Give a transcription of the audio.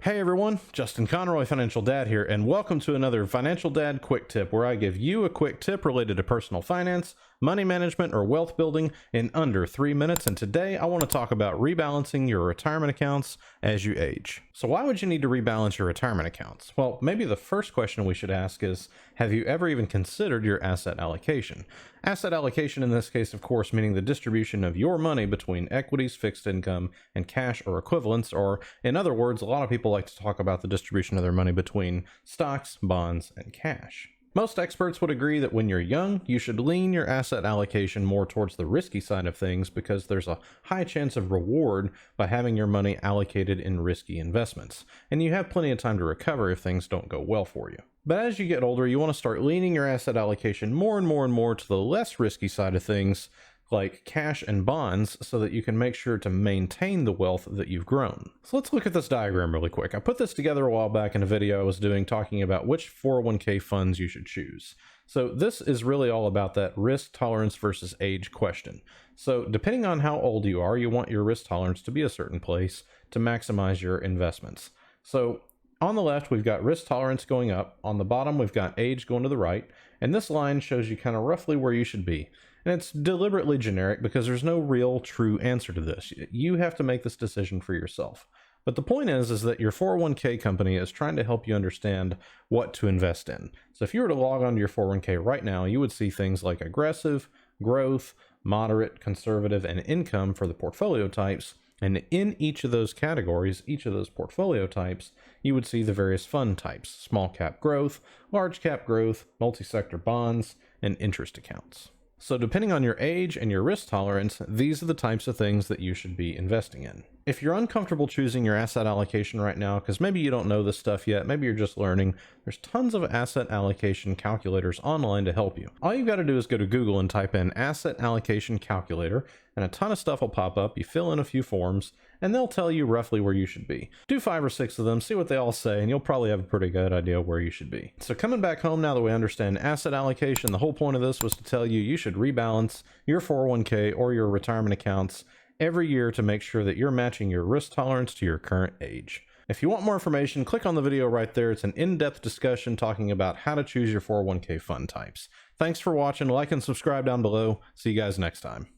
Hey everyone, Justin Conroy, Financial Dad here, and welcome to another Financial Dad Quick Tip, where I give you a quick tip related to personal finance, money management, or wealth building in under 3 minutes. And today I want to talk about rebalancing your retirement accounts as you age. So why would you need to rebalance your retirement accounts? Well, maybe the first question we should ask is, have you ever even considered your asset allocation? Asset allocation in this case, of course, meaning the distribution of your money between equities, fixed income, and cash or equivalents, or in other words, a lot of people like to talk about the distribution of their money between stocks, bonds, and cash. Most experts would agree that when you're young, you should lean your asset allocation more towards the risky side of things because there's a high chance of reward by having your money allocated in risky investments, and you have plenty of time to recover if things don't go well for you. But as you get older, you want to start leaning your asset allocation more and more to the less risky side of things, like cash and bonds, so that you can make sure to maintain the wealth that you've grown. So let's look at this diagram really quick. I put this together a while back in a video I was doing talking about which 401k funds you should choose. So this is really all about that risk tolerance versus age question. So depending on how old you are, you want your risk tolerance to be a certain place to maximize your investments. So on the left, we've got risk tolerance going up. On the bottom, we've got age going to the right. And this line shows you kind of roughly where you should be. And it's deliberately generic because there's no real true answer to this. You have to make this decision for yourself. But the point is that your 401k company is trying to help you understand what to invest in. So if you were to log onto your 401k right now, you would see things like aggressive, growth, moderate, conservative, and income for the portfolio types. And in each of those categories, each of those portfolio types, you would see the various fund types: small cap growth, large cap growth, multi-sector bonds, and interest accounts. So depending on your age and your risk tolerance, these are the types of things that you should be investing in. If you're uncomfortable choosing your asset allocation right now, because maybe you don't know this stuff yet, maybe you're just learning, there's tons of asset allocation calculators online to help you. All you've got to do is go to Google and type in asset allocation calculator, and a ton of stuff will pop up. You fill in a few forms, and they'll tell you roughly where you should be. Do 5 or 6 of them, see what they all say, and you'll probably have a pretty good idea where you should be. So coming back home, now that we understand asset allocation, the whole point of this was to tell you you should rebalance your 401k or your retirement accounts every year to make sure that you're matching your risk tolerance to your current age. If you want more information, click on the video right there. It's an in-depth discussion talking about how to choose your 401k fund types. Thanks for watching. Like and subscribe down below. See you guys next time.